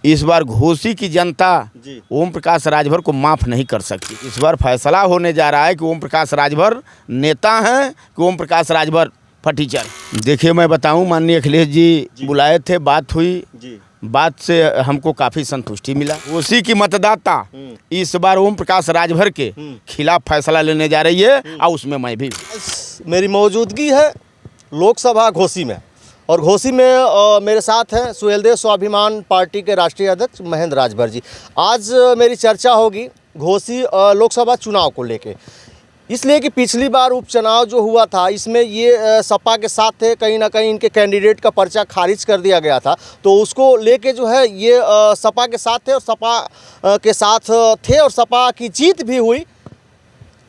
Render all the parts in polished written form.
इस बार घोसी की जनता ओम प्रकाश राजभर को माफ नहीं कर सकती। इस बार फैसला होने जा रहा है कि ओम प्रकाश राजभर नेता हैं कि ओम प्रकाश राजभर फटीचर। देखिए मैं बताऊं, माननीय अखिलेश जी बुलाए थे, बात हुई, बात से हमको काफ़ी संतुष्टि मिला। घोसी की मतदाता इस बार ओम प्रकाश राजभर के खिलाफ फैसला लेने जा रही है और उसमें मैं भी। मेरी मौजूदगी है लोकसभा घोसी में, और घोसी में मेरे साथ हैं सुहेलदेव स्वाभिमान पार्टी के राष्ट्रीय अध्यक्ष महेंद्र राजभर जी। आज मेरी चर्चा होगी घोसी लोकसभा चुनाव को लेके, इसलिए कि पिछली बार उपचुनाव जो हुआ था इसमें ये सपा के साथ थे, कहीं ना कहीं इनके कैंडिडेट का पर्चा खारिज कर दिया गया था, तो उसको लेके जो है ये सपा के साथ थे और सपा के साथ थे और सपा की जीत भी हुई।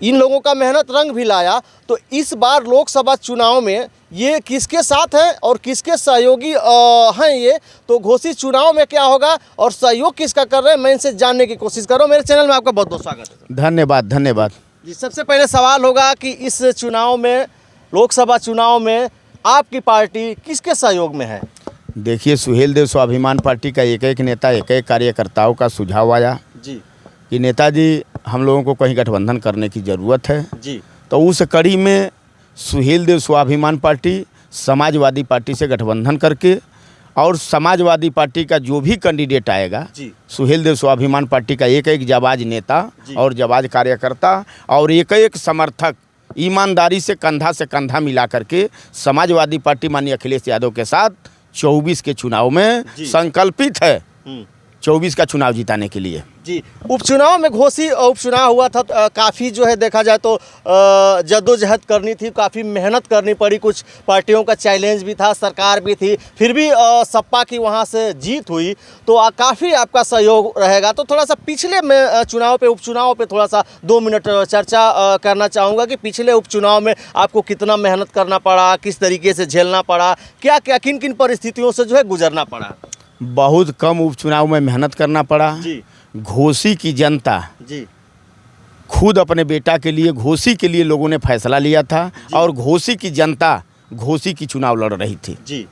इन लोगों का मेहनत रंग भी लाया। तो इस बार लोकसभा चुनाव में ये किसके साथ हैं और किसके सहयोगी हैं ये, तो घोसी चुनाव में क्या होगा और सहयोग किसका कर रहे हैं, मैं इनसे जानने की कोशिश कर रहा हूँ। मेरे चैनल में आपका बहुत बहुत स्वागत है। धन्यवाद धन्यवाद जी। सबसे पहले सवाल होगा कि इस चुनाव में, लोकसभा चुनाव में आपकी पार्टी किसके सहयोग में है? देखिए, सुहेलदेव स्वाभिमान पार्टी का एक एक नेता, एक एक कार्यकर्ताओं का सुझाव आया जी कि नेताजी हम लोगों को कहीं गठबंधन करने की ज़रूरत है जी। तो उस कड़ी में सुहेलदेव स्वाभिमान पार्टी समाजवादी पार्टी से गठबंधन करके और समाजवादी पार्टी का जो भी कैंडिडेट आएगा, सुहेलदेव स्वाभिमान पार्टी का एक एक जाबाज नेता और जाबाज कार्यकर्ता और एक एक समर्थक ईमानदारी से कंधा मिला करके समाजवादी पार्टी माननीय अखिलेश यादव के साथ 24 के चुनाव में संकल्पित है 24 का चुनाव जिताने के लिए। जी। उपचुनाव में घोसी उपचुनाव हुआ था, काफ़ी जो है देखा जाए तो जद्दोजहद करनी थी, काफ़ी मेहनत करनी पड़ी, कुछ पार्टियों का चैलेंज भी था, सरकार भी थी, फिर भी सपा की वहाँ से जीत हुई, तो काफ़ी आपका सहयोग रहेगा। तो थोड़ा सा पिछले में चुनाव पे, उपचुनाव पे थोड़ा सा 2 मिनट चर्चा करना चाहूँगा कि पिछले उपचुनाव में आपको कितना मेहनत करना पड़ा, किस तरीके से झेलना पड़ा, क्या क्या किन किन परिस्थितियों से जो है गुजरना पड़ा? बहुत कम उपचुनाव में मेहनत करना पड़ा। घोसी की जनता खुद अपने बेटा के लिए, घोसी के लिए लोगों ने फैसला लिया था और घोसी की जनता घोसी की चुनाव लड़ रही थी।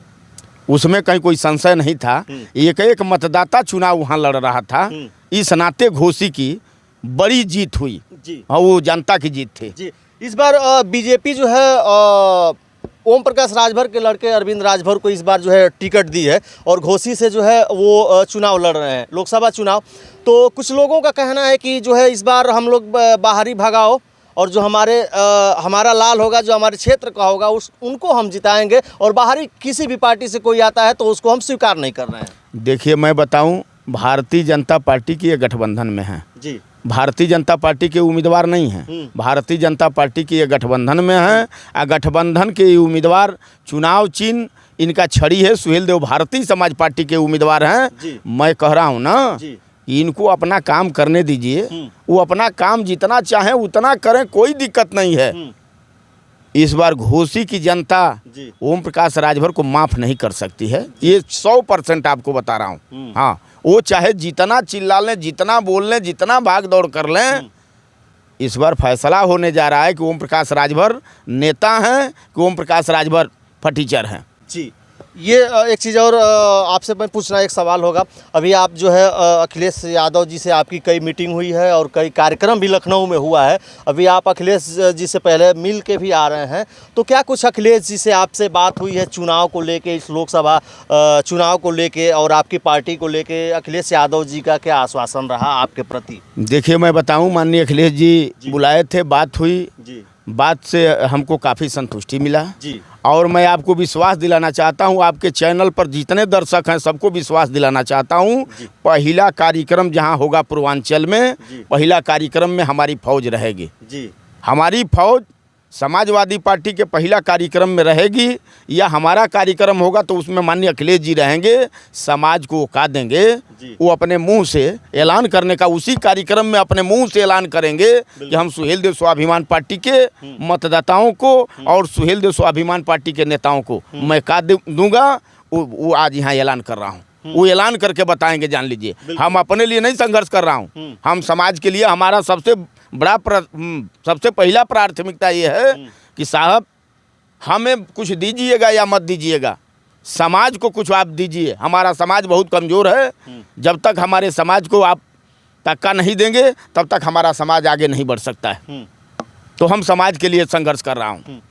उसमें कहीं कोई संशय नहीं था। एक एक मतदाता चुनाव वहाँ लड़ रहा था। इस नाते घोसी की बड़ी जीत हुई और वो जनता की जीत थी। इस बार बीजेपी जो है ओम प्रकाश राजभर के लड़के अरविंद राजभर को इस बार जो है टिकट दी है और घोसी से जो है वो चुनाव लड़ रहे हैं, लोकसभा चुनाव। तो कुछ लोगों का कहना है कि जो है इस बार हम लोग बाहरी भगाओ और जो हमारा लाल होगा, जो हमारे क्षेत्र का होगा, उनको हम जिताएंगे, और बाहरी किसी भी पार्टी से कोई आता है तो उसको हम स्वीकार नहीं कर रहे हैं। देखिए मैं बताऊं, भारतीय जनता पार्टी की ये गठबंधन में है जी। भारतीय जनता पार्टी के उम्मीदवार नहीं हैं। भारतीय जनता पार्टी की ये गठबंधन में है और गठबंधन के उम्मीदवार, चुनाव चिन्ह इनका छड़ी है, सुहेलदेव भारतीय समाज पार्टी के उम्मीदवार हैं। मैं कह रहा हूँ ना, इनको अपना काम करने दीजिए, वो अपना काम जितना चाहें उतना करें, कोई दिक्कत नहीं है। इस बार घोसी की जनता ओम प्रकाश राजभर को माफ नहीं कर सकती है, ये 100% आपको बता रहा हूँ। हाँ, वो चाहे जितना चिल्ला लें, जितना बोल लें, जितना भाग दौड़ कर लें, इस बार फैसला होने जा रहा है कि ओम प्रकाश राजभर नेता हैं कि ओम प्रकाश राजभर फटीचर हैं। जी। ये एक चीज़ और आपसे मैं पूछना, एक सवाल होगा, अभी आप जो है अखिलेश यादव जी से आपकी कई मीटिंग हुई है और कई कार्यक्रम भी लखनऊ में हुआ है, अभी आप अखिलेश जी से पहले मिल के भी आ रहे हैं, तो क्या कुछ अखिलेश जी से आपसे बात हुई है चुनाव को लेके, इस लोकसभा चुनाव को लेके और आपकी पार्टी को लेके? अखिलेश यादव जी का क्या आश्वासन रहा आपके प्रति? देखिए मैं बताऊँ, माननीय अखिलेश जी बुलाए थे, बात हुई, बात से हमको काफ़ी संतुष्टि मिला और मैं आपको विश्वास दिलाना चाहता हूं, आपके चैनल पर जितने दर्शक हैं सबको विश्वास दिलाना चाहता हूं, पहला कार्यक्रम जहां होगा पूर्वांचल में, पहला कार्यक्रम में हमारी फौज रहेगी। हमारी फौज समाजवादी पार्टी के पहला कार्यक्रम में रहेगी, या हमारा कार्यक्रम होगा तो उसमें माननीय अखिलेश जी रहेंगे, समाज को औकात देंगे। वो अपने मुंह से ऐलान करने का, उसी कार्यक्रम में अपने मुंह से ऐलान करेंगे कि हम सुहेलदेव स्वाभिमान पार्टी के मतदाताओं को और सुहेलदेव स्वाभिमान पार्टी के नेताओं को मैं औकात दूंगा। वो आज यहाँ ऐलान कर रहा हूँ, वो ऐलान करके बताएंगे। जान लीजिए, हम अपने लिए नहीं संघर्ष कर रहा हूँ, हम समाज के लिए, हमारा सबसे पहला प्राथमिकता ये है कि साहब हमें कुछ दीजिएगा या मत दीजिएगा, समाज को कुछ आप दीजिए। हमारा समाज बहुत कमज़ोर है, जब तक हमारे समाज को आप टक्का नहीं देंगे तब तक हमारा समाज आगे नहीं बढ़ सकता है। तो हम समाज के लिए संघर्ष कर रहा हूँ।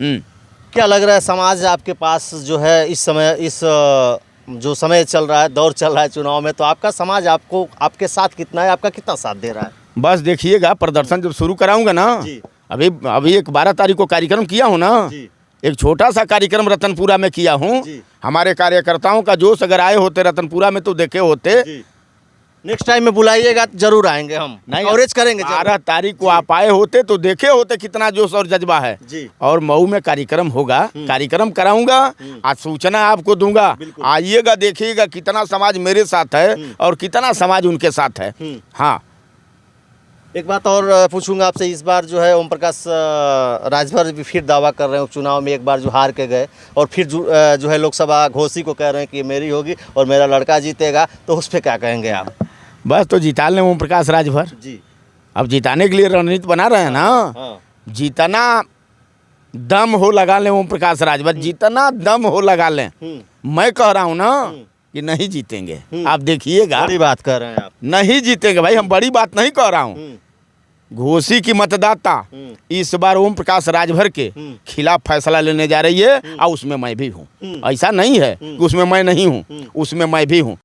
क्या लग रहा है समाज आपके पास जो है इस समय, इस जो समय चल रहा है, दौर चल रहा है चुनाव में, तो आपका समाज आपको, आपके साथ कितना है, आपका कितना साथ दे रहा है? बस देखिएगा, प्रदर्शन जब शुरू कराऊंगा ना, अभी एक 12 तारीख को कार्यक्रम किया हूँ ना, एक छोटा सा कार्यक्रम रतनपुरा में किया हूँ। हमारे कार्यकर्ताओं का जोश अगर आए होते रतनपुरा में तो देखे होते। नेक्स्ट टाइम में बुलाइएगा, जरूर आएंगे, हम कवरेज करेंगे। 12 तारीख को आप आए होते तो देखे होते कितना जोश और जज्बा है। और मऊ में कार्यक्रम होगा, कार्यक्रम कराऊंगा, आज सूचना आपको दूंगा, आइएगा, देखिएगा कितना समाज मेरे साथ है और कितना समाज उनके साथ है। हाँ, एक बात और पूछूंगा आपसे, इस बार जो है ओम प्रकाश राजभर भी फिर दावा कर रहे हैं उपचुनाव में, एक बार जो हार के गए और फिर जो है लोकसभा घोषी को कह रहे हैं कि मेरी होगी और मेरा लड़का जीतेगा, तो उस पर क्या कहेंगे आप? बस तो जिता लें ओम प्रकाश राजभर जी। अब जिताने के लिए रणनीति बना रहे हैं ना। जितना दम हो लगा लें ओम प्रकाश राजभर, जितना दम हो लगा लें। मैं कह रहा हूँ ना कि नहीं जीतेंगे, आप देखिएगा। बड़ी बात कर रहे हैं आप, नहीं जीतेंगे भाई, हम बड़ी बात नहीं कह रहा हूँ। घोसी की मतदाता इस बार ओम प्रकाश राजभर के खिलाफ फैसला लेने जा रही है और उसमें मैं भी हूँ। ऐसा नहीं है कि उसमें मैं नहीं हूँ, उसमें मैं भी हूँ।